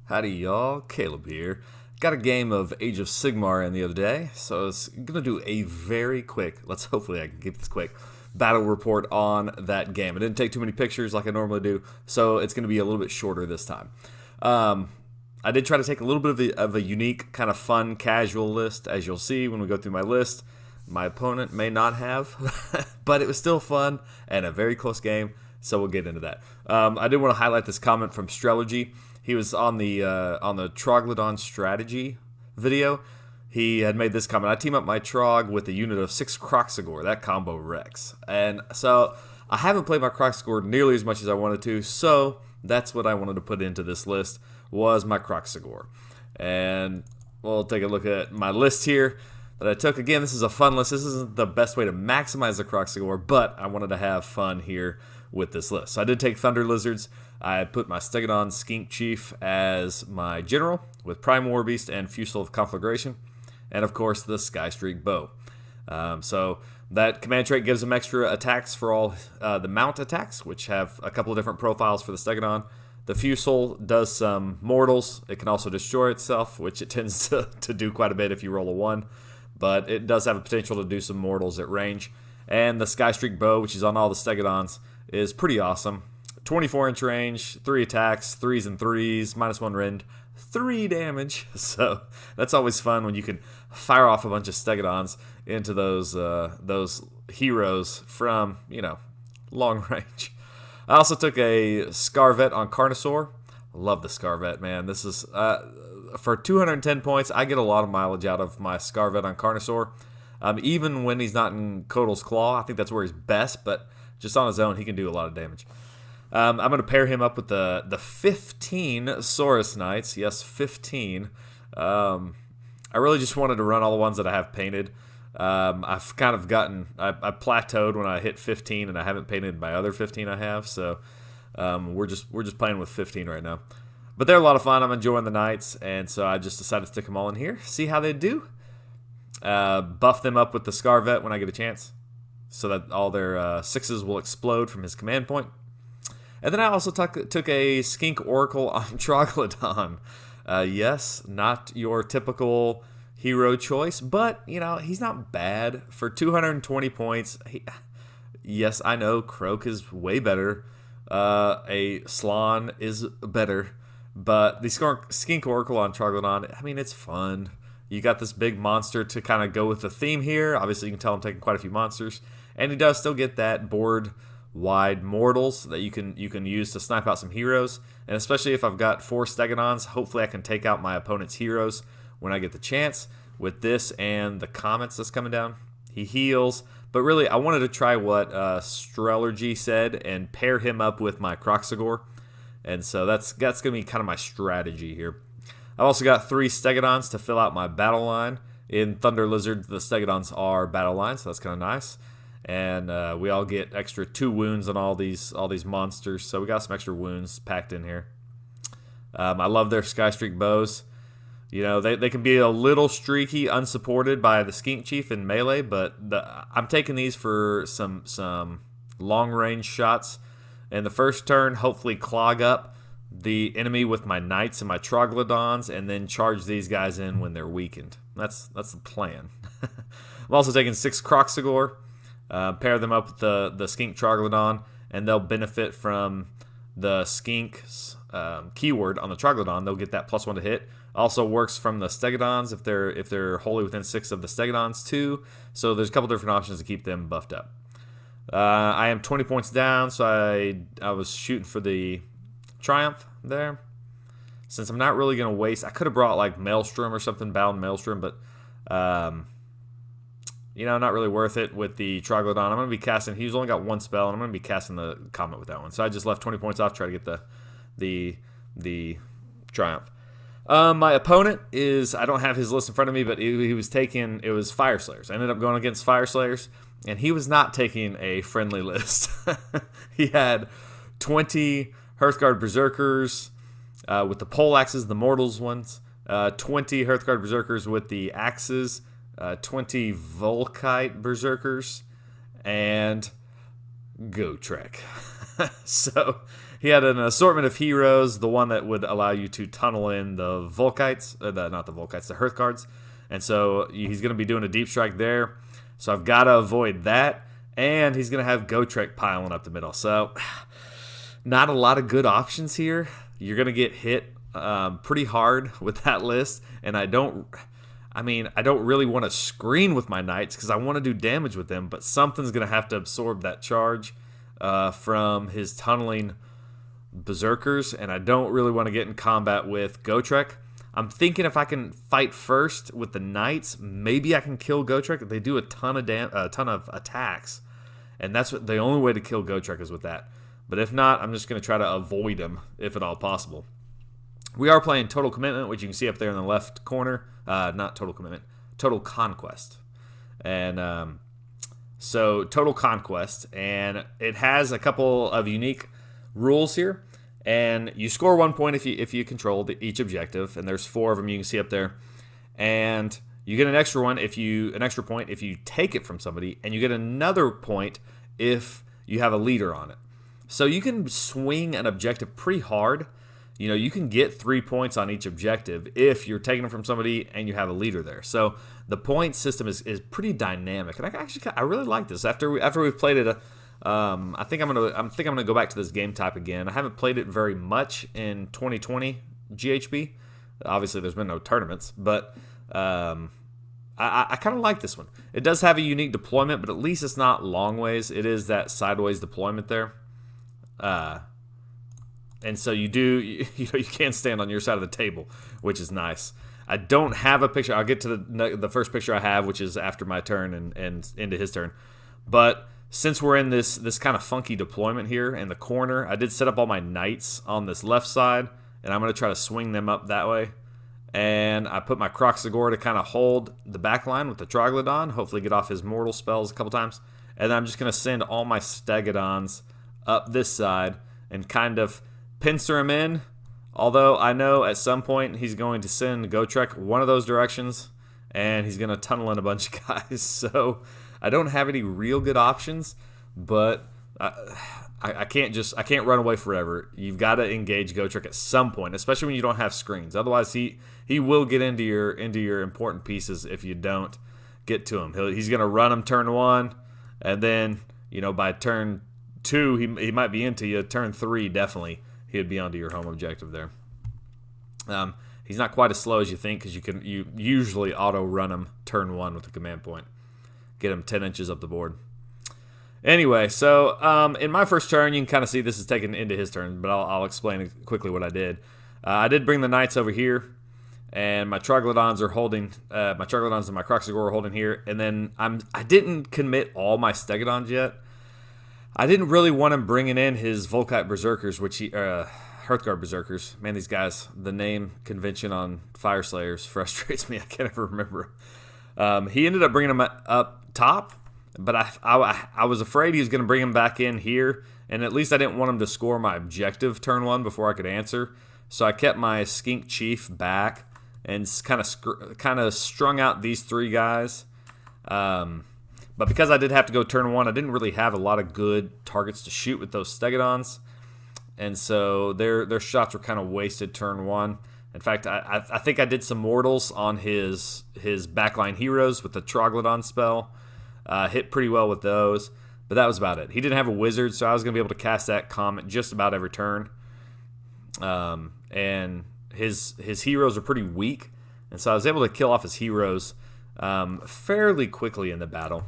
Howdy y'all, Caleb here. Got a game of Age of Sigmar in the other day, so I was going to do a very quick, hopefully I can keep this quick, battle report on that game. I didn't take too many pictures like I normally do, so it's going to be a little bit shorter this time. I did try to take a little bit of a unique, kind of fun, casual list, as you'll see when we go through my list. My opponent may not have, but it was still fun and a very close game, so we'll get into that. I did want to highlight this comment from Strelogy. He was on the Troglodon strategy video. He had made this comment: I team up my Trog with a unit of 6 Kroxigor. That combo wrecks. And so I haven't played my Kroxigor nearly as much as I wanted to, so that's what I wanted to put into this list, was my Kroxigor. And we'll take a look at my list here that I took. Again, this is a fun list. This isn't the best way to maximize the Kroxigor, but I wanted to have fun here with this list. So I did take Thunder Lizards. I put my Stegadon Skink Chief as my general with Prime Warbeast and Fusil of Conflaguration, and of course the Skystreak Bow. So that command trait gives them extra attacks for all the mount attacks, which have a couple of different profiles for the Stegadon. The Fusil does some mortals. It can also destroy itself, which it tends to do quite a bit if you roll a 1, but it does have a potential to do some mortals at range. And the Skystreak Bow, which is on all the Stegadons, is pretty awesome. 24-inch range, 3 attacks, 3s and 3s, -1 rend, 3 damage. So that's always fun when you can fire off a bunch of Stegadons into those heroes from, long range. I also took a Scarvet on Carnosaur. Love the Scarvet, man. This is for 210 points. I get a lot of mileage out of my Scarvet on Carnosaur. Even when he's not in Kotal's Claw, I think that's where he's best, but just on his own, he can do a lot of damage. I'm going to pair him up with the 15 Saurus Knights. Yes, 15. I really just wanted to run all the ones that I have painted. I've kind of I plateaued when I hit 15, and I haven't painted my other 15 I have. So we're just playing with 15 right now. But they're a lot of fun. I'm enjoying the Knights, and so I just decided to stick them all in here. See how they do. Buff them up with the Scarvet when I get a chance, so that all their 6s will explode from his command point. And then I also took a Skink Oracle on Troglodon. Yes, not your typical hero choice, but, he's not bad. For 220 points, yes, I know, Croak is way better. A Slan is better. But the Skink Oracle on Troglodon, it's fun. You got this big monster to kind of go with the theme here. Obviously, you can tell I'm taking quite a few monsters. And he does still get that board-wide mortals that you can use to snipe out some heroes. And especially if I've got 4 Stegadons, hopefully I can take out my opponent's heroes when I get the chance. With this and the comets that's coming down, he heals. But really, I wanted to try what Strelogy said and pair him up with my Kroxigor. And so that's going to be kind of my strategy here. I've also got 3 Stegadons to fill out my Battleline. In Thunder Lizard, the Stegadons are Battleline, so that's kind of nice. And we all get extra 2 wounds on all these monsters, so we got some extra wounds packed in here. I love their Skystreak Bows. They can be a little streaky, unsupported by the Skink Chief in melee, but I'm taking these for some long-range shots. In the first turn, hopefully clog up the enemy with my Knights and my Troglodons, and then charge these guys in when they're weakened. That's the plan. I'm also taking 6 Kroxigor, pair them up with the Skink Troglodon, and they'll benefit from the Skink's keyword on the Troglodon. They'll get that +1 to hit. Also works from the Stegadons if they're wholly within 6 of the Stegadons too. So there's a couple different options to keep them buffed up. I am 20 points down, so I was shooting for the Triumph there. Since I'm not really going to waste, I could have brought like Maelstrom or something, bound Maelstrom, but not really worth it with the Troglodon. I'm going to be casting, he's only got 1 spell, and I'm going to be casting the Comet with that one. So I just left 20 points off to try to get the Triumph. My opponent is, I don't have his list in front of me, but he was taking, it was Fyreslayers. I ended up going against Fyreslayers, and he was not taking a friendly list. He had 20 Hearthguard Berserkers with the pole axes, the mortals ones, 20 Hearthguard Berserkers with the axes, 20 Volkite Berserkers, and GOTREK. So he had an assortment of heroes, the one that would allow you to tunnel in the Volkites, not the Volkites, the Hearthguards. And so he's going to be doing a deep strike there. So I've got to avoid that. And he's going to have GOTREK piling up the middle. So not a lot of good options here. You're going to get hit pretty hard with that list. And I don't really want to screen with my Knights because I want to do damage with them. But something's going to have to absorb that charge from his tunneling Berserkers. And I don't really want to get in combat with GOTREK. I'm thinking if I can fight first with the Knights, maybe I can kill GOTREK. They do a ton of attacks, and that's the only way to kill GOTREK is with that. But if not, I'm just going to try to avoid him if at all possible. We are playing Total Commitment, which you can see up there in the left corner. Not Total Commitment, Total Conquest. And so Total Conquest, and it has a couple of unique rules here. And you score 1 point if you control each objective, and there's 4 of them you can see up there. And you get an extra point if you take it from somebody, and you get another point if you have a leader on it. So you can swing an objective pretty hard. You know, you can get 3 points on each objective if you're taking them from somebody and you have a leader there. So the point system is pretty dynamic, and I really like this. After we've played it. I think I'm gonna go back to this game type again. I haven't played it very much in 2020 GHB. Obviously, there's been no tournaments, but I kind of like this one. It does have a unique deployment, but at least it's not long ways. It is that sideways deployment there, and so you can stand on your side of the table, which is nice. I don't have a picture. I'll get to the first picture I have, which is after my turn and into his turn, but. Since we're in this kind of funky deployment here in the corner, I did set up all my Knights on this left side, and I'm going to try to swing them up that way. And I put my Kroxigor to kind of hold the back line with the Troglodon, hopefully get off his mortal spells a couple times. And then I'm just going to send all my Stegadons up this side and kind of pincer him in. Although I know at some point he's going to send GOTREK one of those directions, and he's going to tunnel in a bunch of guys. So I don't have any real good options, but I can't run away forever. You've got to engage GOTREK at some point, especially when you don't have screens. Otherwise, he will get into your important pieces if you don't get to him. He's going to run them turn 1, and then by turn 2 he might be into you. Turn 3 definitely he'd be onto your home objective there. He's not quite as slow as you think because you usually auto run him turn 1 with the command point. Get him 10 inches up the board. Anyway, so in my first turn, you can kind of see this is taken into his turn, but I'll explain quickly what I did. I did bring the Knights over here, and my Troglodons are holding. My Troglodons and my Kroxigor are holding here, and then I didn't commit all my Stegadons yet. I didn't really want him bringing in his Volkite Berserkers, which Hearthguard Berserkers. Man, these guys, the name convention on Fyreslayers frustrates me. I can't ever remember. He ended up bringing them up top, but I was afraid he was going to bring him back in here, and at least I didn't want him to score my objective turn 1 before I could answer. So I kept my Skink Chief back and kind of strung out these 3 guys. But because I did have to go turn 1, I didn't really have a lot of good targets to shoot with those Stegadons, and so their shots were kind of wasted turn 1. In fact, I think I did some mortals on his backline heroes with the Troglodon spell. Hit pretty well with those, but that was about it. He didn't have a wizard, so I was going to be able to cast that comet just about every turn. And his heroes are pretty weak, and so I was able to kill off his heroes fairly quickly in the battle.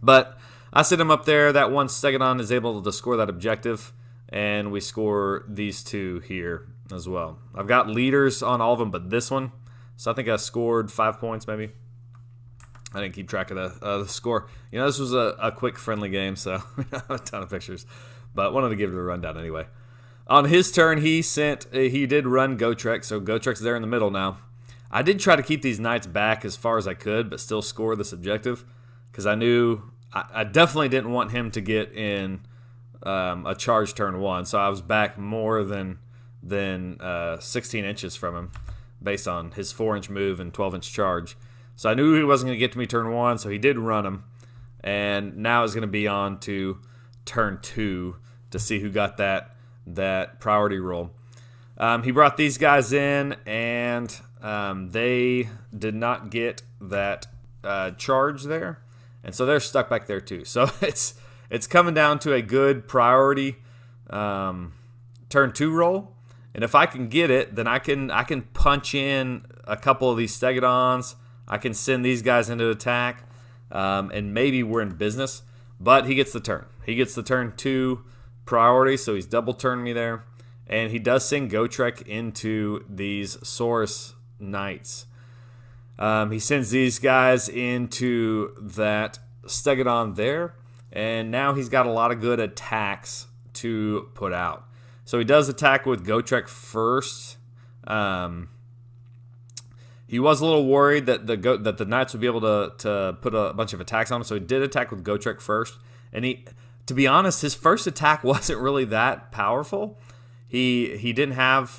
But I sit him up there. That one Stegadon is able to score that objective, and we score these 2 here as well. I've got leaders on all of them but this one, so I think I scored 5 points maybe. I didn't keep track of the score. This was a quick, friendly game, so we don't have a ton of pictures, but wanted to give it a rundown anyway. On his turn, he did run GOTREK, so GOTREK's there in the middle now. I did try to keep these Knights back as far as I could, but still score this objective, because I knew I definitely didn't want him to get in a charge turn 1, so I was back more than 16 inches from him based on his 4-inch move and 12-inch charge. So I knew he wasn't going to get to me turn 1, so he did run him. And now it's going to be on to turn 2 to see who got that that priority roll. He brought these guys in, and they did not get that charge there, and so they're stuck back there too. So it's coming down to a good priority turn 2 roll, and if I can get it, then I can punch in a couple of these Stegadons. I can send these guys into attack, and maybe we're in business. But he gets the turn. He gets the turn 2 priority, so he's double turned me there. And he does send GOTREK into these Saurus Knights. He sends these guys into that Stegadon there. And now he's got a lot of good attacks to put out. So he does attack with GOTREK first. He was a little worried that the Knights would be able to put a bunch of attacks on him, so he did attack with GOTREK first. And to be honest, his first attack wasn't really that powerful. He didn't have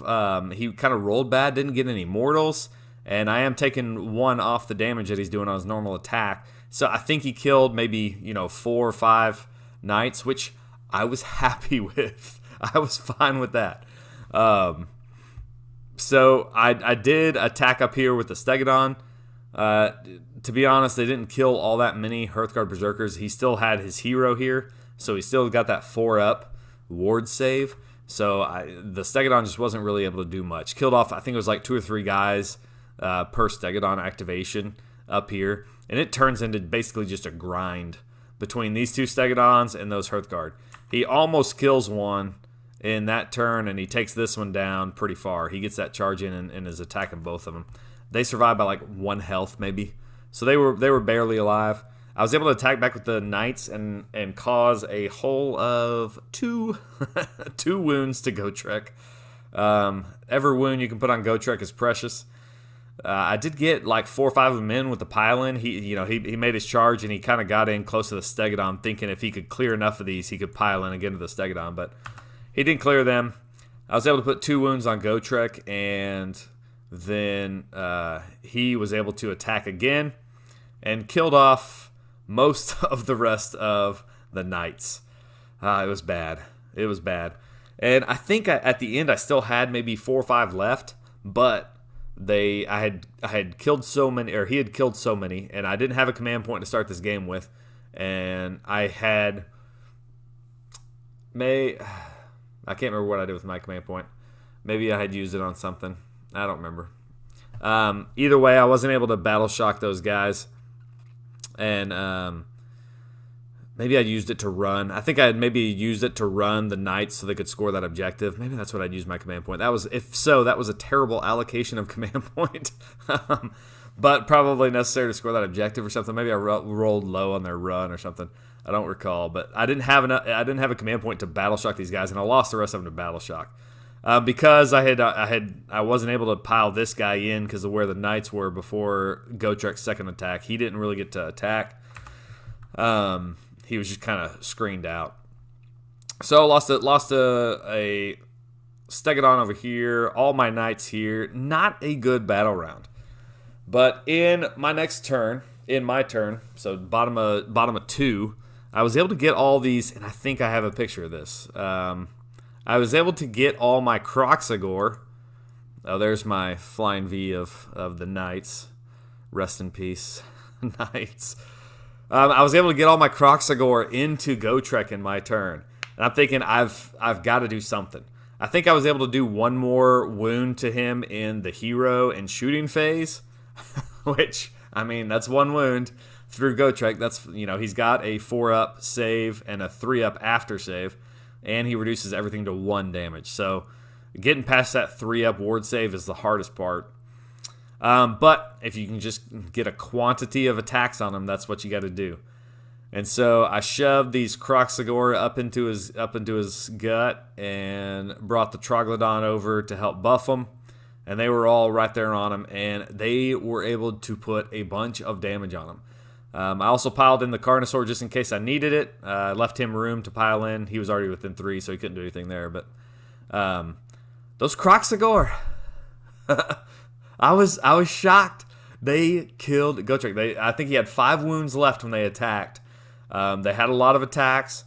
he kind of rolled bad, didn't get any mortals, and I am taking 1 off the damage that he's doing on his normal attack. So I think he killed maybe 4 or 5 Knights, which I was happy with. I was fine with that. So I did attack up here with the Stegadon. To be honest, they didn't kill all that many Hearthguard Berserkers. He still had his hero here, so he still got that 4-up ward save. So the Stegadon just wasn't really able to do much. Killed off, I think it was like 2 or 3 guys per Stegadon activation up here. And it turns into basically just a grind between these 2 Stegadons and those Hearthguard. He almost kills one in that turn, and he takes this one down pretty far. He gets that charge in and is attacking both of them. They survived by like 1 health maybe. So they were barely alive. I was able to attack back with the Knights and cause a whole of 2 wounds to GOTREK. Every wound you can put on GOTREK is precious. I did get like 4 or 5 of them in with the pile-in. He made his charge, and he kind of got in close to the Stegadon, thinking if he could clear enough of these, he could pile in again to the Stegadon, but he didn't clear them. I was able to put 2 wounds on GOTREK, and then he was able to attack again and killed off most of the rest of the Knights. It was bad. It was bad. And I think at the end I still had maybe 4 or 5 left, but I had killed so many, or he had killed so many, and I didn't have a command point to start this game with, and I can't remember what I did with my command point. Maybe I had used it on something. I don't remember. Either way, I wasn't able to battle shock those guys. And maybe I used it to run. I think I had maybe used it to run the Knights so they could score that objective. Maybe that's what I'd use my command point. If so, that was a terrible allocation of command point. But probably necessary to score that objective or something. Maybe I rolled low on their run or something. I don't recall, but I didn't have a command point to battle shock these guys, and I lost the rest of them to battle shock because I wasn't able to pile this guy in because of where the Knights were before GOTREK's second attack. He didn't really get to attack. He was just kind of screened out. So lost a Stegadon over here, all my Knights here. Not a good battle round, but in my turn, so bottom of 2. I was able to get all these, and I think I have a picture of this. I was able to get all my Kroxigor. Oh, there's my flying V of the Knights. Rest in peace, Knights. I was able to get all my Kroxigor into GOTREK in my turn. And I'm thinking I've got to do something. I think I was able to do 1 more wound to him in the hero and shooting phase, which, I mean, that's 1 wound through GOTREK. That's, he's got a 4-up save and a 3-up after save, and he reduces everything to 1 damage. So getting past that 3-up ward save is the hardest part. But if you can just get a quantity of attacks on him, that's what you got to do. And so I shoved these Kroxigor up into his gut and brought the Troglodon over to help buff him. And they were all right there on him, and they were able to put a bunch of damage on him. I also piled in the Carnosaur just in case I needed it. Left him room to pile in. He was already within 3, so he couldn't do anything there. But those Kroxigor, I was shocked. They killed GOTREK. I think he had 5 wounds left when they attacked. They had a lot of attacks.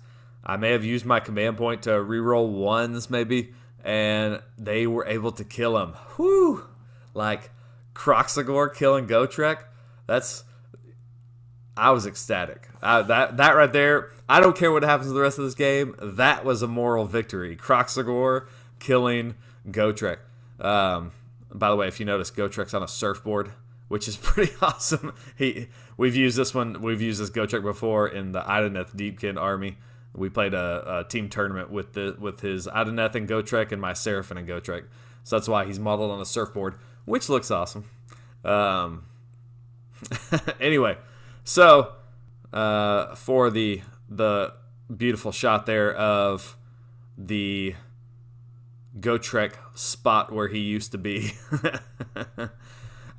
I may have used my command point to reroll ones maybe, and they were able to kill him. Whew! Like, Kroxigor killing GOTREK, I was ecstatic. That right there, I don't care what happens to the rest of this game. That was a moral victory. Kroxigor killing GOTREK. By the way, if you notice, GOTREK's on a surfboard, which is pretty awesome. We've used this GOTREK before in the Ideneth Deepkin army. We played a team tournament with his Ideneth and GOTREK and my Seraphon and GOTREK. So that's why he's modeled on a surfboard, which looks awesome. Anyway, so for the beautiful shot there of the GOTREK spot where he used to be.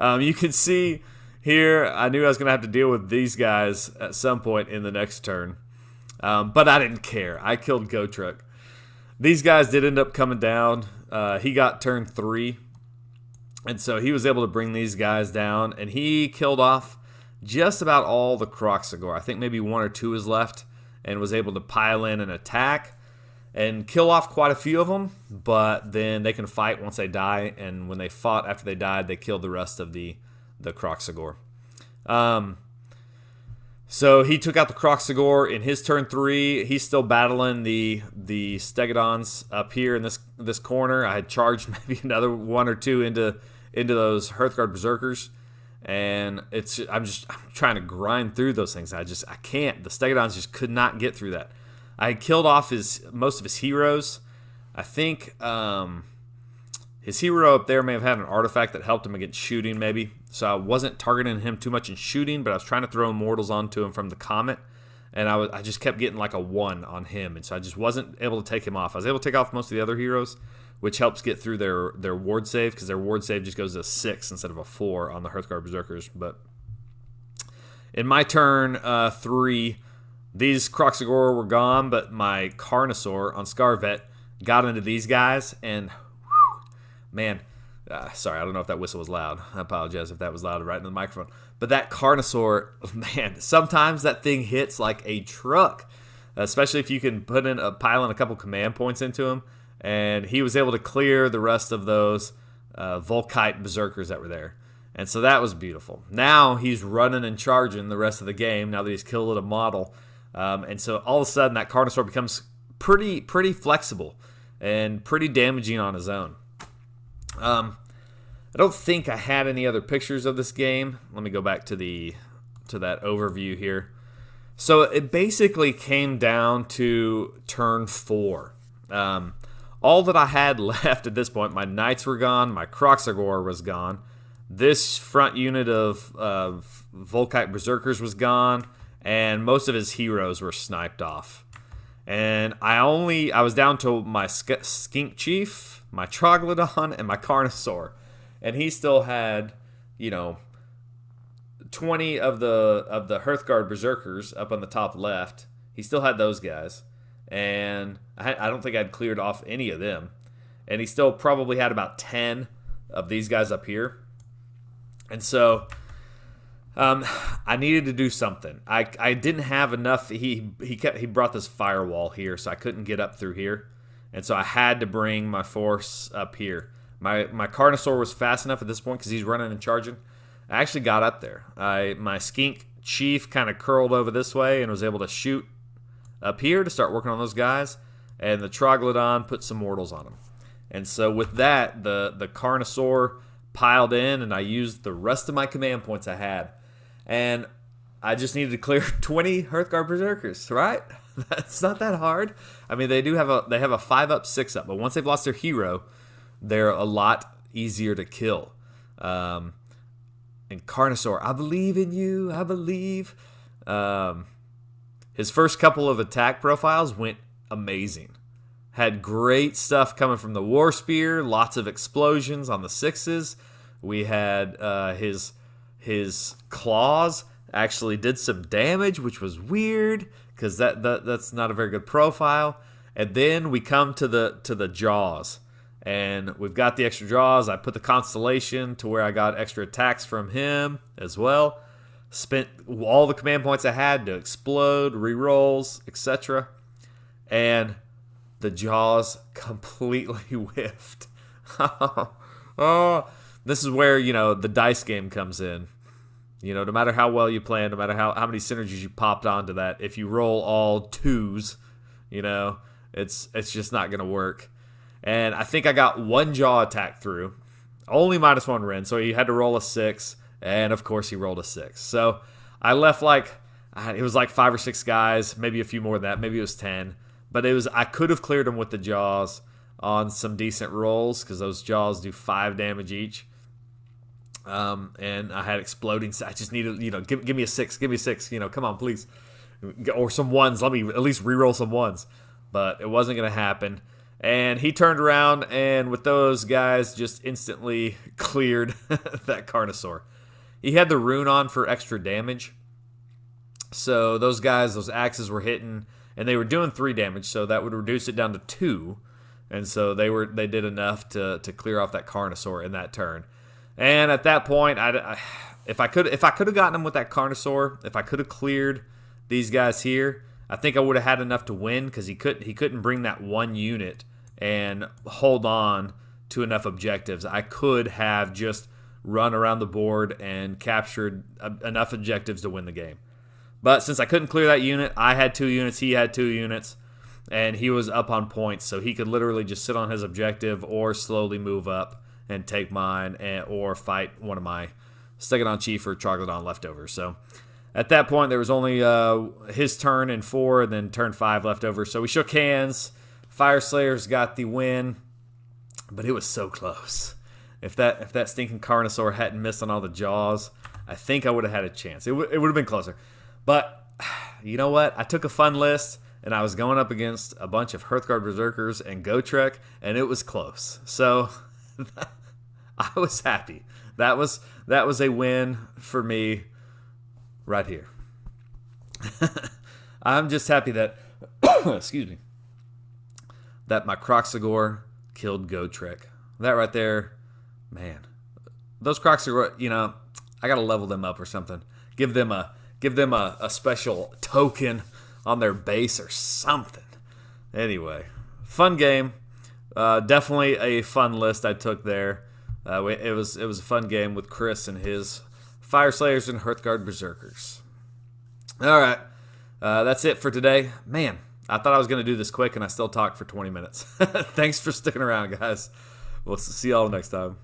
You can see here, I knew I was going to have to deal with these guys at some point in the next turn. But I didn't care. I killed GOTREK. These guys did end up coming down. He got turn 3. And so he was able to bring these guys down. And he killed off just about all the Kroxigor. I think maybe 1 or 2 is left. And was able to pile in and attack. And kill off quite a few of them. But then they can fight once they die. And when they fought after they died, they killed the rest of the Kroxigor. So he took out the Kroxigor in his turn 3. He's still battling the Stegadons up here in this corner. I had charged maybe another 1 or 2 into those Hearthguard Berserkers, and I'm trying to grind through those things. I can't. The Stegadons just could not get through that. I had killed off most of his heroes. I think his hero up there may have had an artifact that helped him against shooting, maybe. So I wasn't targeting him too much in shooting, but I was trying to throw immortals onto him from the Comet, and I just kept getting like a 1 on him, and so I just wasn't able to take him off. I was able to take off most of the other heroes, which helps get through their ward save, because their ward save just goes to 6 instead of a 4 on the Hearthguard Berserkers. But in my turn 3, these Kroxigor were gone, but my Carnosaur on Scarvet got into these guys, and man, sorry, I don't know if that whistle was loud. I apologize if that was loud right in the microphone. But that Carnosaur, man, sometimes that thing hits like a truck, especially if you can pile in a couple command points into him. And he was able to clear the rest of those Volkite Berserkers that were there. And so that was beautiful. Now he's running and charging the rest of the game now that he's killed a model. And so all of a sudden that Carnosaur becomes pretty flexible and pretty damaging on his own. I don't think I had any other pictures of this game. Let me go back to that overview here. So it basically came down to turn 4. All that I had left at this point, my Knights were gone, my Kroxigor was gone, this front unit of Volkite Berserkers was gone, and most of his heroes were sniped off. And I was down to my Skink Chief, my Troglodon, and my Carnosaur. And he still had, 20 of the Hearthguard Berserkers up on the top left. He still had those guys. And I don't think I'd cleared off any of them. And he still probably had about 10 of these guys up here. And so I needed to do something. I didn't have enough. He brought this firewall here, so I couldn't get up through here. And so I had to bring my force up here. My Carnosaur was fast enough at this point because he's running and charging. I actually got up there. My Skink Chief kind of curled over this way and was able to shoot up here to start working on those guys. And the Troglodon put some mortals on him. And so with that, the Carnosaur piled in, and I used the rest of my command points I had. And I just needed to clear 20 Hearthguard Berserkers, right? That's not that hard. I mean, they have a 5-up, 6-up, but once they've lost their hero, they're a lot easier to kill. And Carnosaur, I believe in you. I believe. His first couple of attack profiles went amazing. Had great stuff coming from the War Spear, lots of explosions on the 6s. We had his claws actually did some damage, which was weird because that's not a very good profile. And then we come to the jaws, and we've got the extra jaws. I put the Constellation to where I got extra attacks from him as well. Spent all the command points I had to explode, rerolls, etc. and the jaws completely whiffed. Oh, this is where, the dice game comes in. No matter how well you plan, no matter how many synergies you popped onto that, if you roll all twos, it's just not going to work. And I think I got one jaw attack through, only -1 Ren, so he had to roll a 6, and of course he rolled a 6. So I left it was like 5 or 6 guys, maybe a few more than that, maybe it was 10. But I could have cleared them with the jaws on some decent rolls, because those jaws do 5 damage each. And I had exploding. I just needed, give me a 6, give me a 6. Come on, please, or some ones. Let me at least reroll some ones. But it wasn't going to happen. And he turned around and with those guys just instantly cleared that Carnosaur. He had the rune on for extra damage. So those guys, those axes were hitting, and they were doing 3 damage, so that would reduce it down to 2. And so they did enough to clear off that Carnosaur in that turn. And at that point, if I could have gotten him with that Carnosaur, if I could have cleared these guys here, I think I would have had enough to win, because he couldn't bring that 1 unit and hold on to enough objectives. I could have just run around the board and captured enough objectives to win the game. But since I couldn't clear that unit, I had 2 units, he had 2 units, and he was up on points, so he could literally just sit on his objective or slowly move up and take mine, or fight one of my Stegadon Chief or Troglodon leftovers. So at that point, there was only his turn in 4, and then turn 5 left over. So we shook hands. Fyreslayers got the win, but it was so close. If that stinking Carnosaur hadn't missed on all the jaws, I think I would have had a chance. It would have been closer. But you know what? I took a fun list, and I was going up against a bunch of Hearthguard Berserkers and GOTREK, and it was close. So I was happy. That was a win for me right here. I'm just happy that excuse me, that my Kroxigor killed GOTREK. That right there, man. Those Kroxigor, I gotta level them up or something. Give them a special token on their base or something. Anyway, fun game. Definitely a fun list I took there. It was a fun game with Chris and his Fyreslayers and Hearthguard Berserkers. All right, that's it for today. Man, I thought I was going to do this quick, and I still talked for 20 minutes. Thanks for sticking around, guys. We'll see y'all next time.